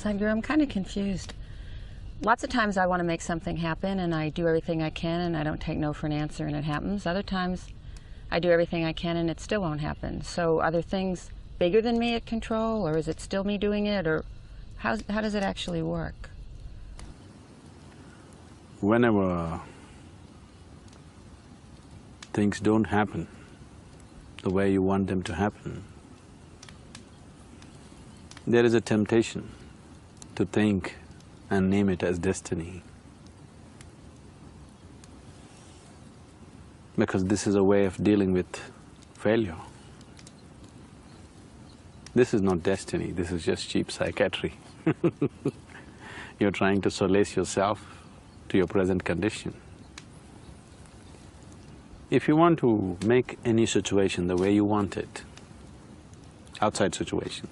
Sadhguru, I'm kind of confused. Lots of times I want to make something happen and I do everything I can and I don't take no for an answer and it happens. Other times I do everything I can and it still won't happen. So are there things bigger than me at control, or is it still me doing it, or how does it actually work? Whenever things don't happen the way you want them to happen, there is a temptation to think and name it as destiny. Because this is a way of dealing with failure. This is not destiny, this is just cheap psychiatry. You're trying to solace yourself to your present condition. If you want to make any situation the way you want it, outside situation,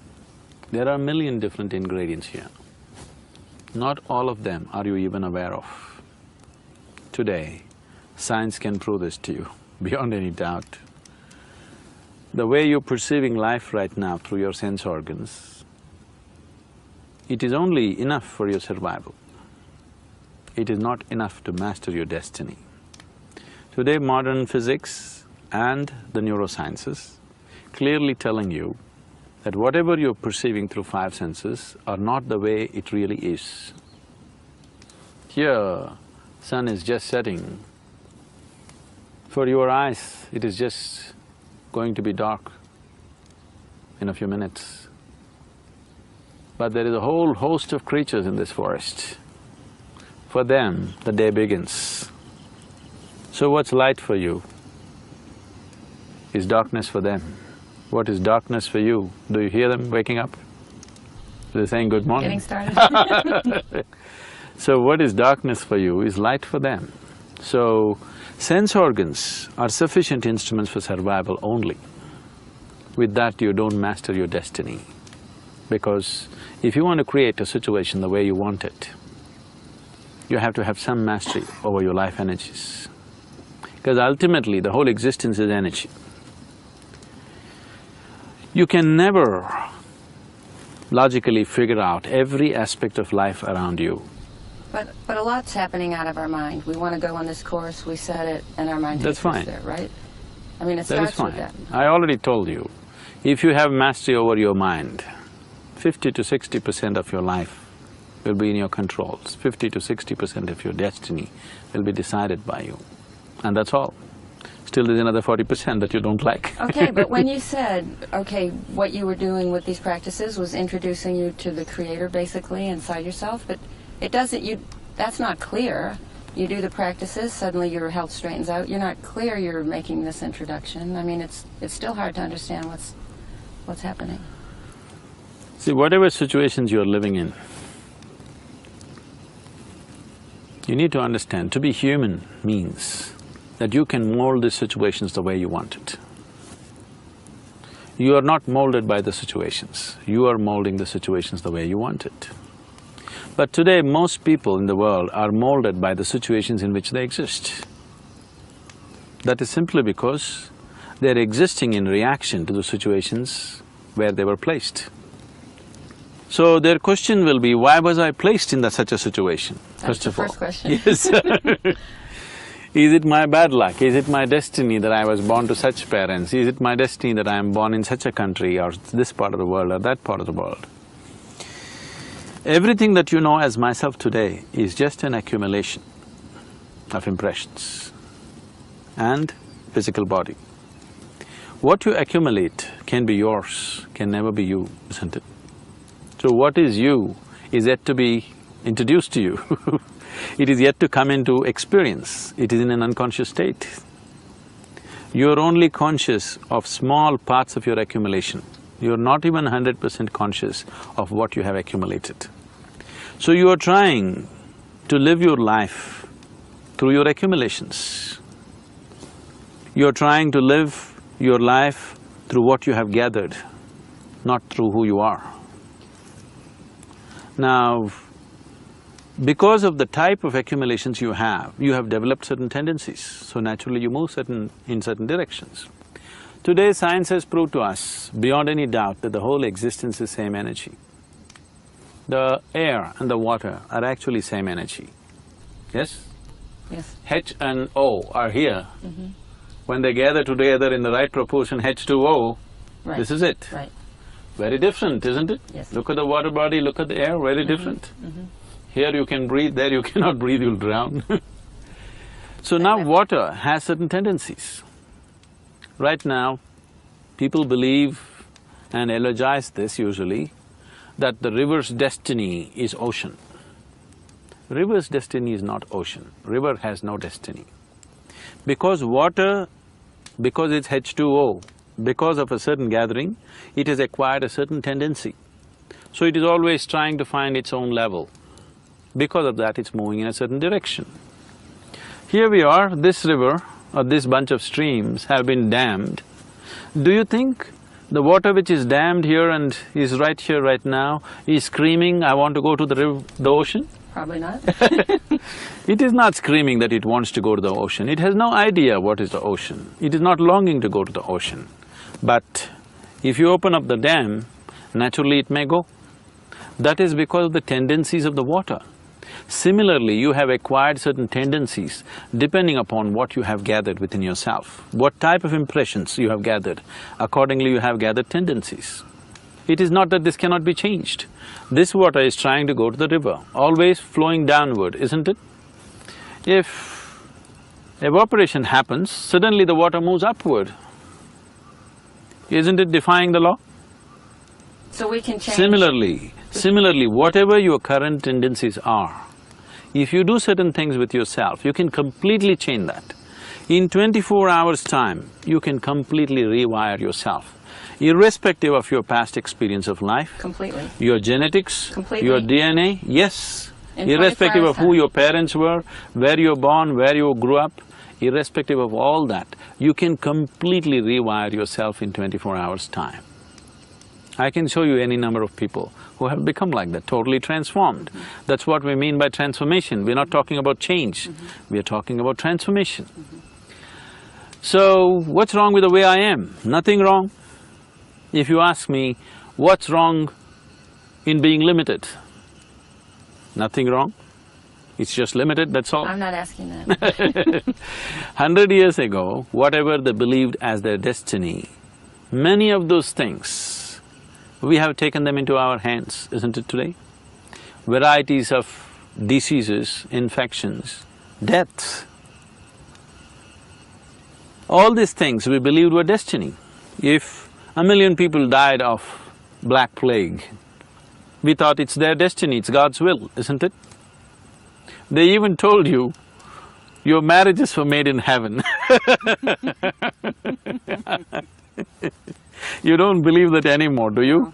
there are a million different ingredients here. Not all of them are you even aware of. Today, science can prove this to you, beyond any doubt. The way you're perceiving life right now through your sense organs, it is only enough for your survival. It is not enough to master your destiny. Today, modern physics and the neurosciences clearly telling you that whatever you're perceiving through five senses are not the way it really is. Here, sun is just setting. For your eyes, it is just going to be dark in a few minutes. But there is a whole host of creatures in this forest. For them, the day begins. So what's light for you is darkness for them. What is darkness for you? Do you hear them waking up? They're saying good morning. Getting started. So what is darkness for you is light for them. So sense organs are sufficient instruments for survival only. With that, you don't master your destiny. Because if you want to create a situation the way you want it, you have to have some mastery over your life energies. Because ultimately, the whole existence is energy. You can never logically figure out every aspect of life around you. But a lot's happening out of our mind. We want to go on this course, we set it, and our mind takes us there, right? I mean, it starts with that. I already told you, if you have mastery over your mind, 50 to 60% of your life will be in your controls. 50 to 60% of your destiny will be decided by you. And that's all. Still there's another 40% that you don't like. Okay, but when you said, okay, what you were doing with these practices was introducing you to the Creator, basically, inside yourself, but it doesn't… that's not clear. You do the practices, suddenly your health straightens out. You're not clear you're making this introduction. I mean, it's still hard to understand what's happening. See, whatever situations you're living in, you need to understand, to be human means that you can mold the situations the way you want it. You are not molded by the situations, you are molding the situations the way you want it. But today, most people in the world are molded by the situations in which they exist. That is simply because they're existing in reaction to the situations where they were placed. So their question will be, why was I placed in such a situation, first of all? That's the first question. Yes. Is it my bad luck? Is it my destiny that I was born to such parents? Is it my destiny that I am born in such a country or this part of the world or that part of the world? Everything that you know as myself today is just an accumulation of impressions and physical body. What you accumulate can be yours, can never be you, isn't it? So what is you is yet to be introduced to you. It is yet to come into experience, it is in an unconscious state. You're only conscious of small parts of your accumulation. You're not even 100% conscious of what you have accumulated. So you are trying to live your life through your accumulations. You're trying to live your life through what you have gathered, not through who you are. Now, because of the type of accumulations you have developed certain tendencies, so naturally you move in certain directions. Today, science has proved to us, beyond any doubt, that the whole existence is same energy. the air and the water are actually same energy, yes? Yes. H and O are here. When they gather together in the right proportion, H2O, Right. this is it. Right. Very different, isn't it? Yes. Look at the water body, look at the air, very different. Here you can breathe, there you cannot breathe, you'll drown. So now water has certain tendencies. Right now, people believe and eulogize this usually, that the river's destiny is ocean. River's destiny is not ocean. River has no destiny. Because water, because it's H2O, because of a certain gathering, it has acquired a certain tendency. So it is always trying to find its own level. Because of that, it's moving in a certain direction. Here we are, this river or this bunch of streams have been dammed. Do you think the water which is dammed here and is right here right now is screaming, I want to go to the ocean? Probably not. It is not screaming that it wants to go to the ocean. It has no idea what is the ocean. It is not longing to go to the ocean. But if you open up the dam, naturally it may go. That is because of the tendencies of the water. Similarly, you have acquired certain tendencies depending upon what you have gathered within yourself. What type of impressions you have gathered, accordingly you have gathered tendencies. It is not that this cannot be changed. This water is trying to go to the river, always flowing downward, isn't it? If evaporation happens, suddenly the water moves upward. Isn't it defying the law? So we can change… Similarly, whatever your current tendencies are, if you do certain things with yourself, you can completely change that. In 24 hours' time, you can completely rewire yourself, irrespective of your past experience of life. Completely. Your genetics, Completely. your DNA, yes. In Irrespective 24 of who your parents were, where you were born, where you grew up, irrespective of all that, you can completely rewire yourself in 24 hours' time. I can show you any number of people who have become like that, totally transformed. That's what we mean by transformation. We're not talking about change, we are talking about transformation. So, what's wrong with the way I am? Nothing wrong. If you ask me, what's wrong in being limited? Nothing wrong. It's just limited, that's all. I'm not asking that. 100 years ago, whatever they believed as their destiny, many of those things, we have taken them into our hands, isn't it today? Varieties of diseases, infections, deaths. All these things we believed were destiny. If 1 million people died of Black Plague, we thought it's their destiny, it's God's will, isn't it? They even told you, your marriages were made in heaven. You don't believe that anymore, do you?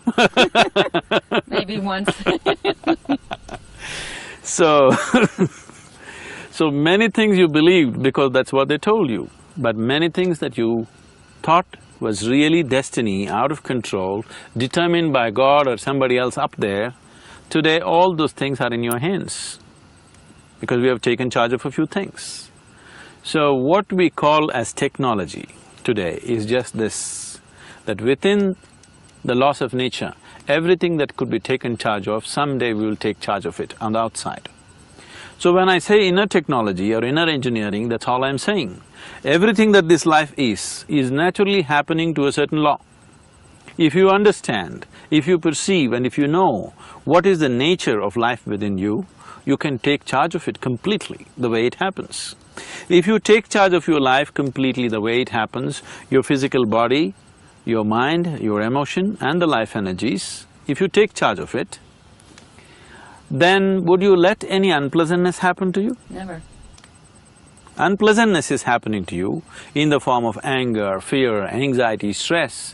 Maybe once. So, so many things you believed because that's what they told you, but many things that you thought was really destiny, out of control, determined by God or somebody else up there, today all those things are in your hands because we have taken charge of a few things. So what we call as technology today is just this, that within the laws of nature, everything that could be taken charge of, someday we will take charge of it on the outside. So when I say inner technology or inner engineering, that's all I'm saying. Everything that this life is naturally happening to a certain law. If you understand, if you perceive and if you know what is the nature of life within you, you can take charge of it completely the way it happens. If you take charge of your life completely the way it happens, your physical body, your mind, your emotion and the life energies, if you take charge of it, then would you let any unpleasantness happen to you? Never. Unpleasantness is happening to you in the form of anger, fear, anxiety, stress,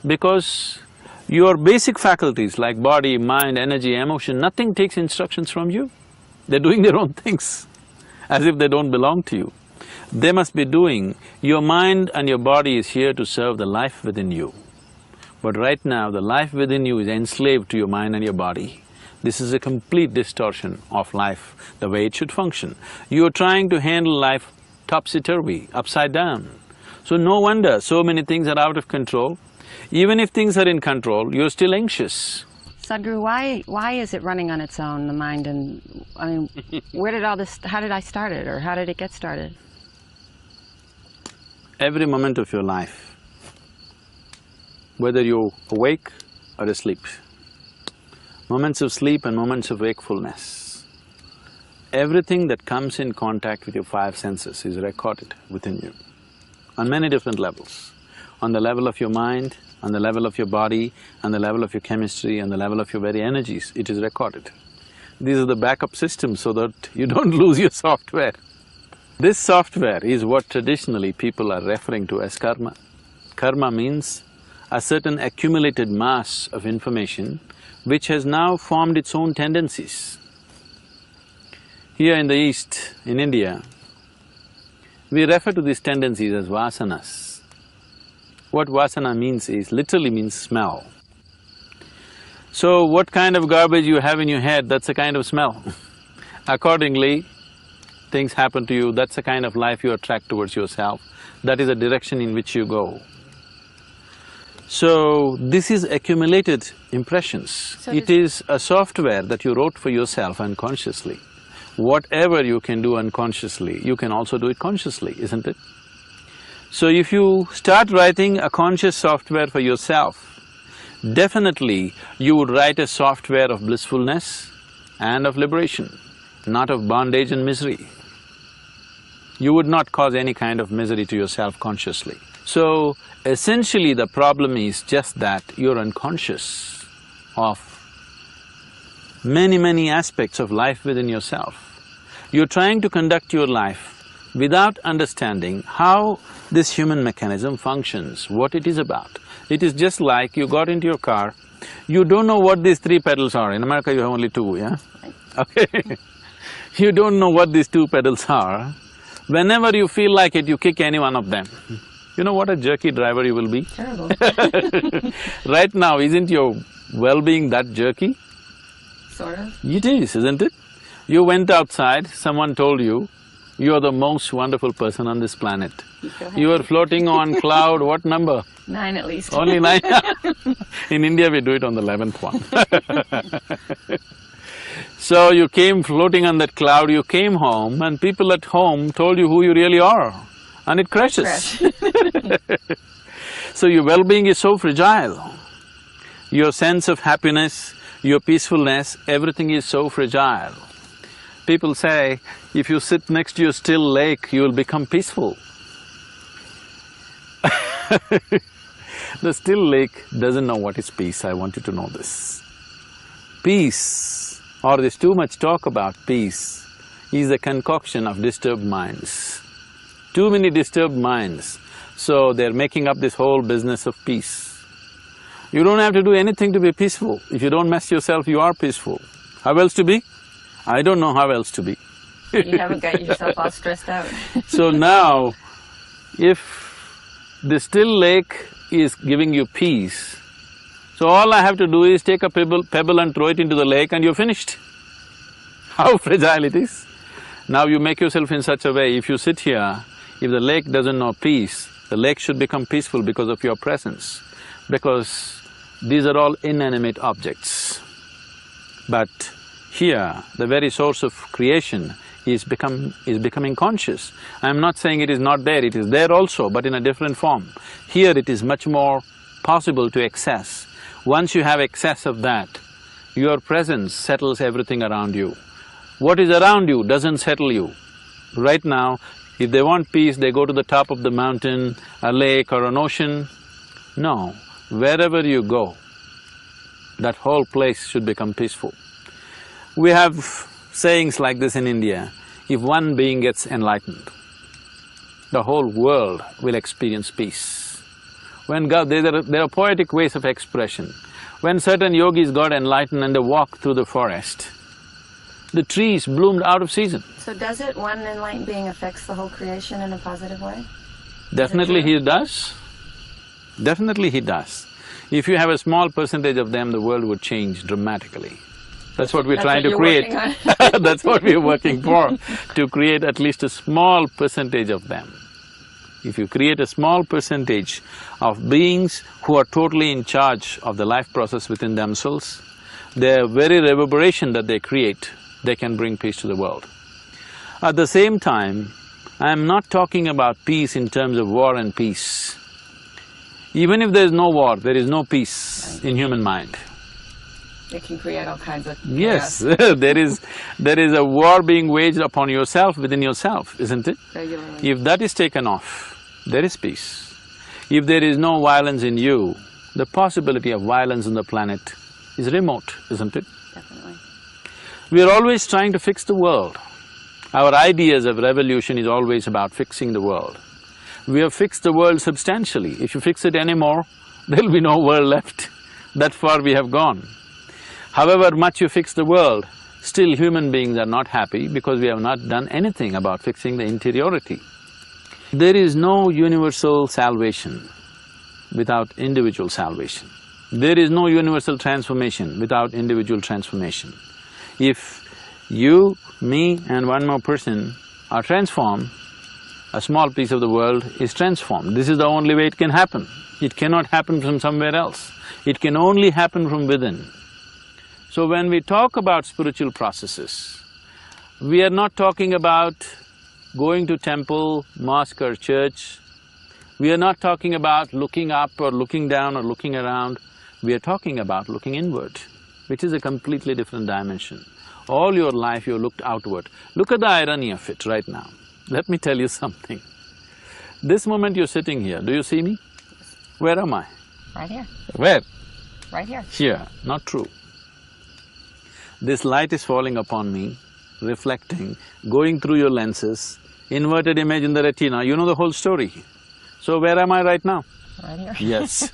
because your basic faculties like body, mind, energy, emotion, nothing takes instructions from you. They're doing their own things, as if they don't belong to you. They must be doing… Your mind and your body is here to serve the life within you. But right now, the life within you is enslaved to your mind and your body. This is a complete distortion of life, the way it should function. You're trying to handle life topsy-turvy, upside down. So no wonder so many things are out of control. Even if things are in control, you're still anxious. Sadhguru, why is it running on its own, the mind? And I mean, where did all this, how did I start it, or how did it get started? Every moment of your life, whether you're awake or asleep, moments of sleep and moments of wakefulness, everything that comes in contact with your five senses is recorded within you on many different levels. On the level of your mind, on the level of your body, on the level of your chemistry, on the level of your very energies, it is recorded. These are the backup systems so that you don't lose your software. This software is what traditionally people are referring to as karma. Karma means a certain accumulated mass of information which has now formed its own tendencies. Here in the East, in India, we refer to these tendencies as vasanas. What vasana means is, literally means smell. So what kind of garbage you have in your head, that's the kind of smell. Accordingly, things happen to you, that's the kind of life you attract towards yourself, that is the direction in which you go. So, this is accumulated impressions. So it is a software that you wrote for yourself unconsciously. Whatever you can do unconsciously, you can also do it consciously, isn't it? So if you start writing a conscious software for yourself, definitely you would write a software of blissfulness and of liberation, not of bondage and misery. You would not cause any kind of misery to yourself consciously. So, essentially the problem is just that you're unconscious of many aspects of life within yourself. You're trying to conduct your life without understanding how this human mechanism functions, what it is about. It is just like you got into your car, you don't know what these three pedals are. In America you have only two, yeah? Okay. You don't know what these two pedals are. Whenever you feel like it, you kick any one of them. You know what a jerky driver you will be? Terrible. Right now, isn't your well-being that jerky? Sort of. It is, isn't it? You went outside, someone told you, you're the most wonderful person on this planet. You were floating on cloud, what number? 9 at least. Only 9? In India we do it on the 11th one. So you came floating on that cloud, you came home and people at home told you who you really are, and it crashes. So your well-being is so fragile. Your sense of happiness, your peacefulness, everything is so fragile. People say, if you sit next to a still lake, you will become peaceful. The still lake doesn't know what is peace, I want you to know this. Peace, or there's too much talk about peace, is a concoction of disturbed minds. Too many disturbed minds, so they're making up this whole business of peace. You don't have to do anything to be peaceful. If you don't mess yourself, you are peaceful. How else to be? I don't know how else to be. You haven't got yourself all stressed out. So now, if the still lake is giving you peace, so all I have to do is take a pebble and throw it into the lake and you're finished. How fragile it is. Now you make yourself in such a way, if you sit here, if the lake doesn't know peace, the lake should become peaceful because of your presence, because these are all inanimate objects. But here, the very source of creation is becoming conscious. I'm not saying it is not there, it is there also, but in a different form. Here it is much more possible to access. Once you have access of that, your presence settles everything around you. What is around you doesn't settle you. Right now, if they want peace, they go to the top of the mountain, a lake or an ocean. No, wherever you go, that whole place should become peaceful. We have sayings like this in India, if one being gets enlightened, the whole world will experience peace. When God… there are poetic ways of expression. When certain yogis got enlightened and they walked through the forest, the trees bloomed out of season. So does it, one enlightened being affects the whole creation in a positive way? Definitely he does. Definitely he does. If you have a small percentage of them, the world would change dramatically. That's what we're trying to create. That's what we're working for, to create at least a small percentage of them. If you create a small percentage of beings who are totally in charge of the life process within themselves, their very reverberation that they create, they can bring peace to the world. At the same time, I'm not talking about peace in terms of war and peace. Even if there is no war, there is no peace in human mind. It can create all kinds of chaos. Yes, there is a war being waged upon yourself, within yourself, isn't it? Regularly. If that is taken off, there is peace. If there is no violence in you, the possibility of violence on the planet is remote, isn't it? Definitely. We are always trying to fix the world. Our ideas of revolution is always about fixing the world. We have fixed the world substantially. If you fix it anymore, there'll be no world left. That far we have gone. However much you fix the world, still human beings are not happy because we have not done anything about fixing the interiority. There is no universal salvation without individual salvation. There is no universal transformation without individual transformation. If you, me and one more person are transformed, a small piece of the world is transformed. This is the only way it can happen. It cannot happen from somewhere else. It can only happen from within. So when we talk about spiritual processes, we are not talking about going to temple, mosque or church. We are not talking about looking up or looking down or looking around. We are talking about looking inward, which is a completely different dimension. All your life you looked outward. Look at the irony of it right now. Let me tell you something. This moment you're sitting here, do you see me? Where am I? Right here. Where? Right here. Here. Not true. This light is falling upon me, reflecting, going through your lenses, inverted image in the retina, you know the whole story. So where am I right now? Right here. Yes.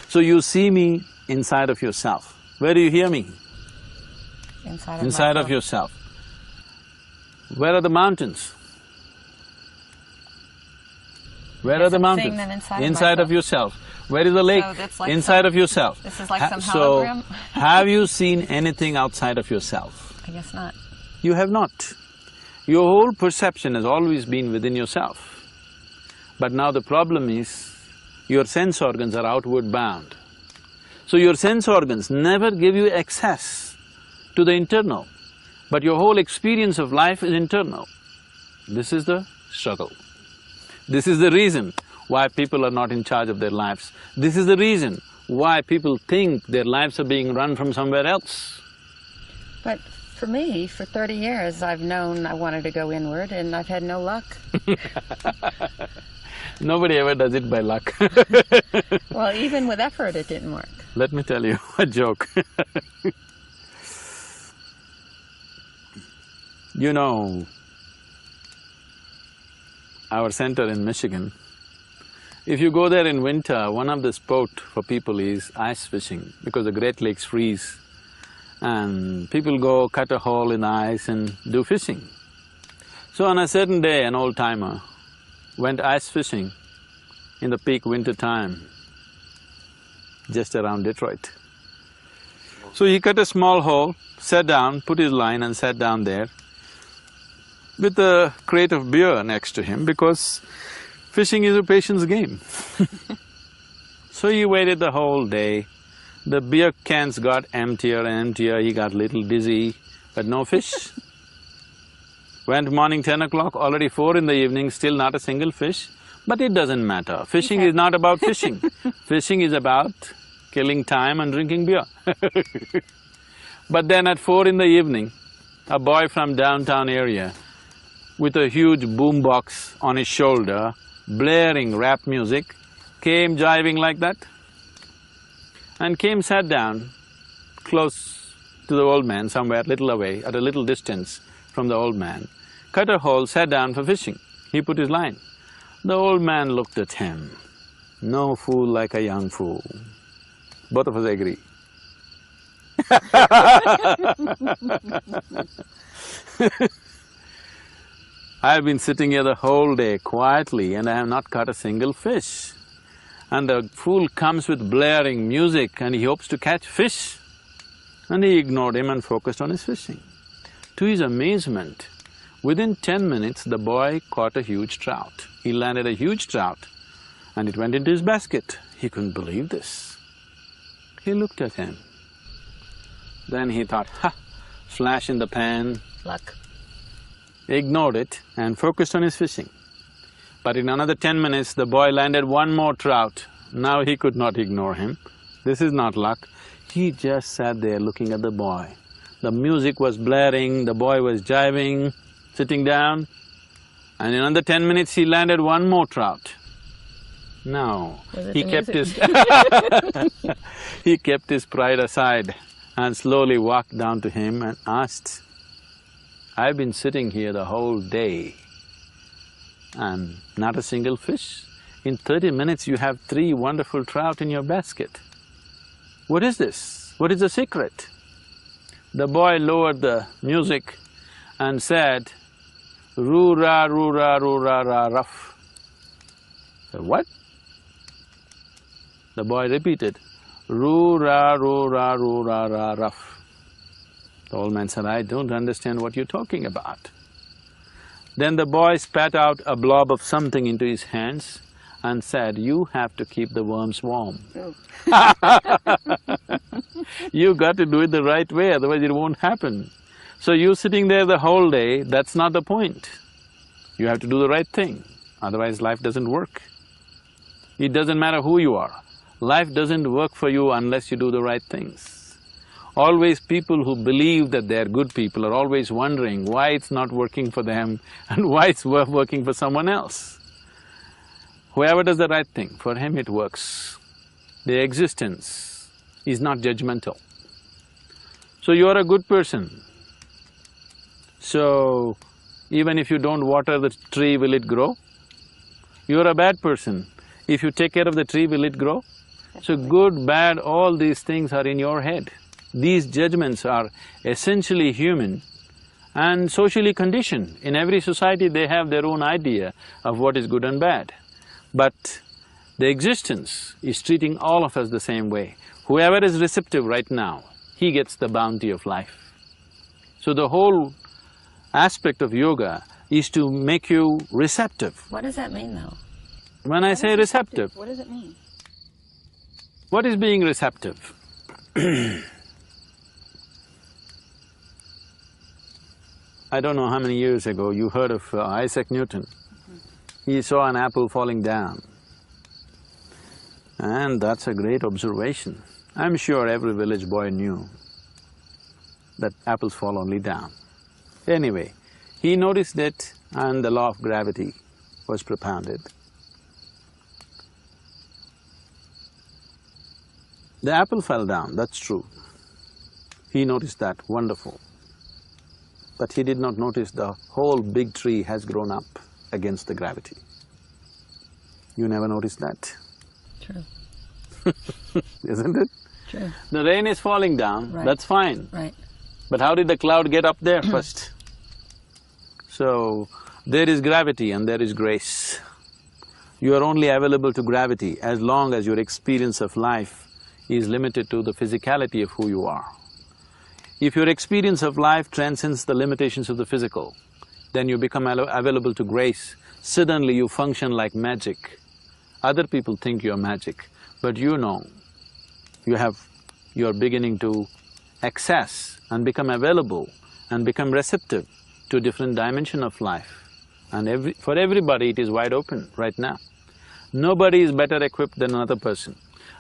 So you see me inside of yourself. Where do you hear me? Inside of yourself. Where are the mountains? Where are the mountains? Seeing them inside of yourself. Where is the lake? So that's like inside of yourself. This is like some So, hologram? have you seen anything outside of yourself? I guess not. You have not. Your whole perception has always been within yourself. But now the problem is, your sense organs are outward bound. So your sense organs never give you access to the internal, but your whole experience of life is internal. This is the struggle. This is the reason why people are not in charge of their lives. This is the reason why people think their lives are being run from somewhere else. But for me, for 30 years, I've known I wanted to go inward and I've had no luck. Nobody ever does it by luck. Well, even with effort, it didn't work. Let me tell you a joke. You know, our center in Michigan, if you go there in winter, one of the sport for people is ice fishing because the Great Lakes freeze and people go cut a hole in the ice and do fishing. So on a certain day, an old-timer went ice fishing in the peak winter time, just around Detroit. So he cut a small hole, sat down, put his line and sat down there with a crate of beer next to him because fishing is a patience game. So he waited the whole day. The beer cans got emptier and emptier, he got little dizzy, but no fish. Went morning 10 o'clock, already 4 in the evening, still not a single fish. But it doesn't matter, fishing is not about fishing. Fishing is about killing time and drinking beer. But then at 4 in the evening, a boy from downtown area with a huge boombox on his shoulder, blaring rap music, came jiving like that and came, sat down close to the old man, somewhere little away, at a little distance from the old man, cut a hole, sat down for fishing. He put his line. The old man looked at him. No fool like a young fool. Both of us agree. I have been sitting here the whole day quietly and I have not caught a single fish. And the fool comes with blaring music and he hopes to catch fish. And he ignored him and focused on his fishing. To his amazement, within 10 minutes the boy caught a huge trout. He landed a huge trout and it went into his basket. He couldn't believe this. He looked at him. Then he thought, ha, flash in the pan, Luck. ignored it and focused on his fishing. But in another 10 minutes, the boy landed one more trout. Now he could not ignore him. This is not luck. He just sat there looking at the boy. The music was blaring, the boy was jiving, sitting down, and in another 10 minutes he landed one more trout. Now, he kept his he kept his pride aside and slowly walked down to him and asked, "I've been sitting here the whole day and not a single fish. In 30 minutes you have 3 wonderful trout in your basket. What is this? What is the secret?" The boy lowered the music and said, "Roo-ra, roo-ra, roo-ra, ra, rough." Said, "What?" The boy repeated, "Roo-ra, roo-ra, roo-ra, ra, rough." The old man said, "I don't understand what you're talking about." Then the boy spat out a blob of something into his hands and said, "You have to keep the worms warm." Oh. You got to do it the right way, otherwise it won't happen. So you sitting there the whole day, that's not the point. You have to do the right thing, otherwise life doesn't work. It doesn't matter who you are, life doesn't work for you unless you do the right things. Always people who believe that they're good people are always wondering why it's not working for them and why it's working for someone else. Whoever does the right thing, for him it works. The existence is not judgmental. So you're a good person. So, even if you don't water the tree, will it grow? You're a bad person. If you take care of the tree, will it grow? So good, bad, all these things are in your head. These judgments are essentially human and socially conditioned. In every society they have their own idea of what is good and bad. But the existence is treating all of us the same way. Whoever is receptive right now, he gets the bounty of life. So the whole aspect of yoga is to make you receptive. What does that mean, though? When I say receptive, what does it mean? what is being receptive? I don't know how many years ago you heard of Isaac Newton. He saw an apple falling down. And that's a great observation. I'm sure every village boy knew that apples fall only down. Anyway, he noticed it and the law of gravity was propounded. The apple fell down, that's true. He noticed that, wonderful. But he did not notice the whole big tree has grown up against the gravity. You never noticed that? True. Isn't it? True. The rain is falling down, Right. that's fine. Right. But how did the cloud get up there first? So, there is gravity and there is grace. You are only available to gravity as long as your experience of life is limited to the physicality of who you are. If your experience of life transcends the limitations of the physical, then you become available to grace. Suddenly you function like magic. Other people think you're magic, but you know, you're beginning to access and become available and become receptive to a different dimension of life. And for everybody it is wide open right now. Nobody is better equipped than another person.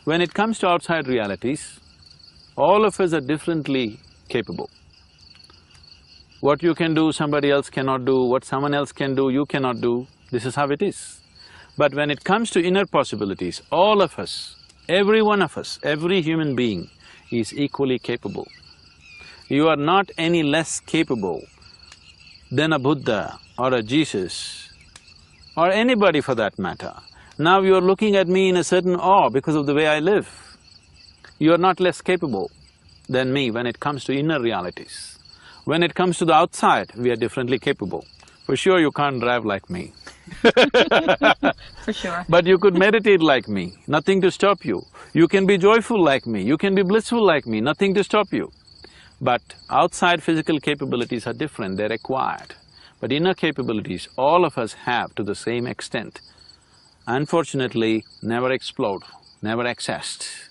When it comes to outside realities, all of us are differently capable. What you can do, somebody else cannot do, what someone else can do, you cannot do, this is how it is. But when it comes to inner possibilities, all of us, every one of us, every human being is equally capable. You are not any less capable than a Buddha or a Jesus or anybody for that matter. Now you are looking at me in a certain awe because of the way I live. You are not less capable than me when it comes to inner realities. When it comes to the outside, we are differently capable. For sure you can't drive like me. For sure. But you could meditate like me, nothing to stop you. You can be joyful like me, you can be blissful like me, nothing to stop you. But outside physical capabilities are different, they're acquired. But inner capabilities, all of us have to the same extent. Unfortunately, never explored, never accessed.